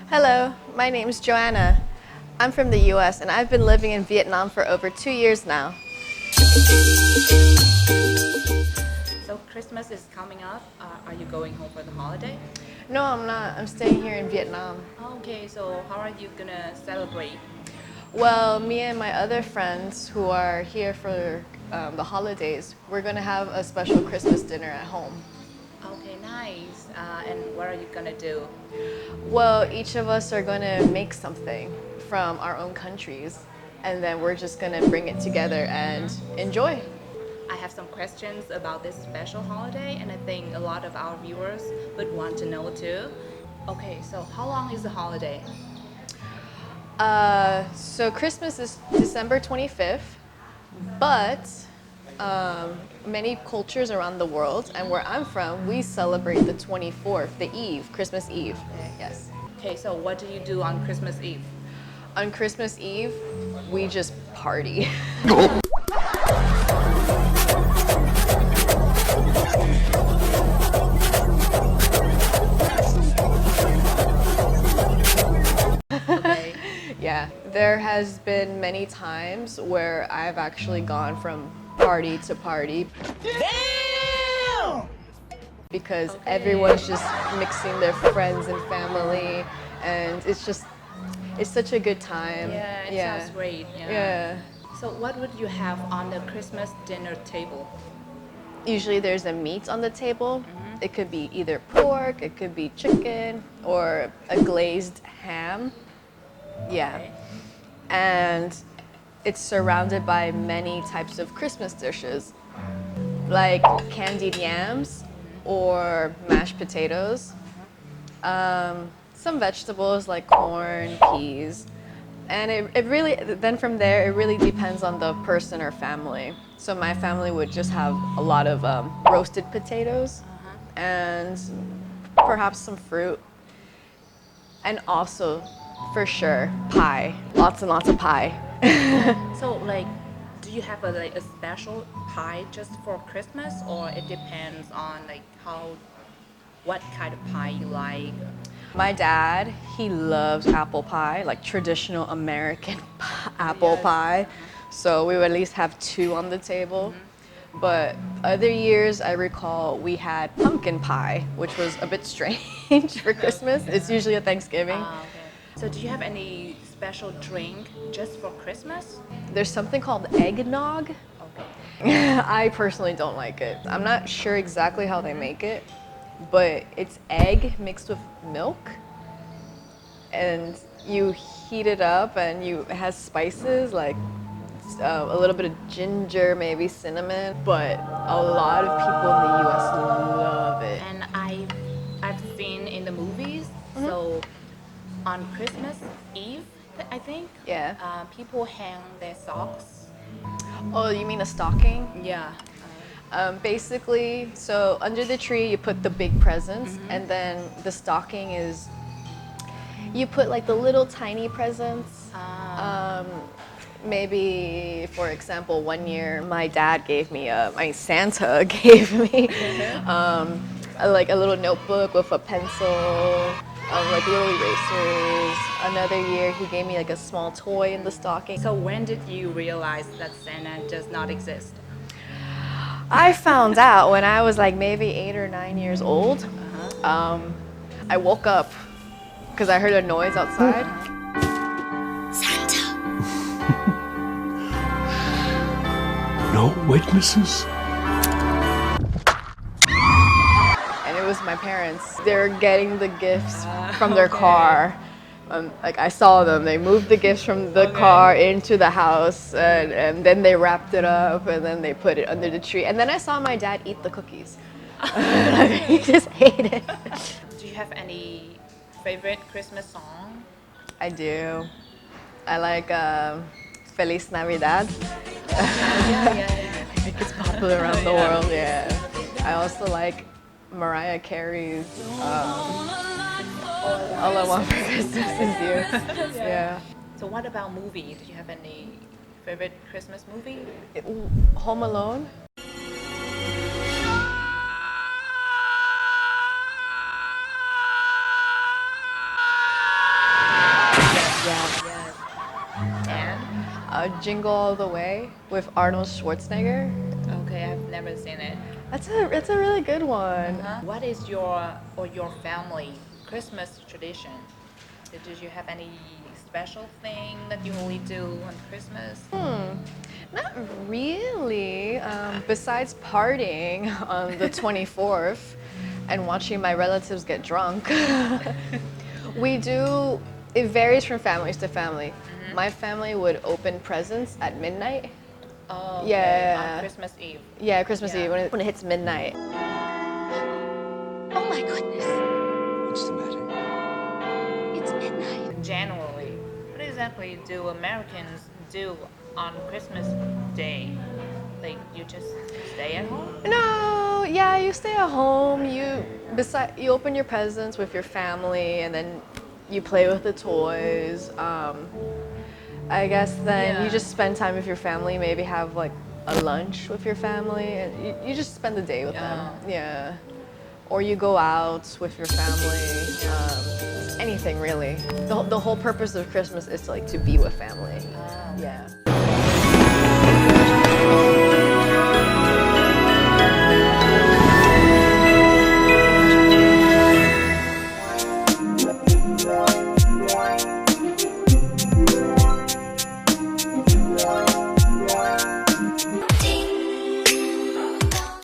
Hello, my name is Joanna. I'm from the US and I've been living in Vietnam for over 2 years now. So Christmas is coming up. Are you going home for the holiday? No, I'm not. I'm staying here in Vietnam. Okay, so how are you gonna celebrate? Well, me and my other friends who are here for the holidays, we're going to have a special Christmas dinner at home. Okay, nice. And what are you gonna do? Well, each of us are going to make something from our own countries, and then we're just going to bring it together and enjoy. I have some questions about this special holiday, and I think a lot of our viewers would want to know too. Okay, so how long is the holiday? So Christmas is December 25th, but many cultures around the world, and where I'm from, we celebrate the 24th, the Eve, Christmas Eve. Yes. Okay, so what do you do on Christmas Eve? On Christmas Eve, we just party. Okay. Yeah, there has been many times where I've actually gone from party to party. Damn! Because everyone's just mixing their friends and family, and it's such a good time. Yeah, it sounds great. Yeah. So what would you have on the Christmas dinner table? Usually there's a meat on the table. It could be either pork, it could be chicken, or a glazed ham. Yeah. Okay. And it's surrounded by many types of Christmas dishes, like candied yams or mashed potatoes, some vegetables like corn, peas, and it really, then from there, it really depends on the person or family. So my family would just have a lot of roasted potatoes and perhaps some fruit, and also, for sure, pie. Lots and lots of pie. So, do you have a special pie just for Christmas, or it depends on what kind of pie you like? My dad, he loves apple pie, like traditional American apple pie. So we would at least have two on the table. But other years, I recall we had pumpkin pie, which was a bit strange for Christmas. It's usually a Thanksgiving. Okay. So, do you have any special drink just for Christmas? There's something called eggnog. Okay. I personally don't like it. I'm not sure exactly how they make it, but it's egg mixed with milk, and you heat it up, and it has spices like a little bit of ginger, maybe cinnamon, but a lot of people in the US love it. And I've seen in the movies. So, on Christmas Eve, I think. Yeah. People hang their socks. Oh, you mean a stocking? Yeah. Basically, so under the tree you put the big presents, and then the stocking is, you put like the little tiny presents. Maybe, for example, one year my dad gave me Santa gave me like a little notebook with a pencil, like little erasers. Another year he gave me like a small toy in the stocking. So when did you realize that Santa does not exist? I found out when I was like maybe 8 or 9 years old. I woke up because I heard a noise outside. Santa. No witnesses? And it was my parents. They're getting the gifts from their car. Like I saw them, they moved the gifts from the car into the house, and then they wrapped it up, and then they put it under the tree. And then I saw my dad eat the cookies. He just ate it. Do you have any favorite Christmas song? I do. I like Feliz Navidad. Yeah. I think it's popular around the world, yeah. I also like Mariah Carey's All I Want for Christmas Is You. Yeah. So what about movie? Do you have any favorite Christmas movie? Home Alone. Yeah. Yes. And Jingle All the Way with Arnold Schwarzenegger. okay, I've never seen it. It's a really good one. What is your family Christmas tradition? Did you have any special thing that you only do on Christmas? Not really. Besides partying on the 24th and watching my relatives get drunk, we do. It varies from families to family. My family would open presents at midnight. Oh, okay, Yeah. on Christmas Eve. Yeah, Christmas Yeah. Eve when it hits midnight. Oh my goodness, What's the matter? it's midnight. Generally, what exactly do Americans do on Christmas Day? Like you just stay at home? No, yeah, you stay at home. You open your presents with your family, and then you play with the toys. I guess then you Yeah. just spend time with your family. Maybe have like a lunch with your family, and you just spend the day with them. Yeah, or you go out with your family. Anything really. The whole purpose of Christmas is to be with family.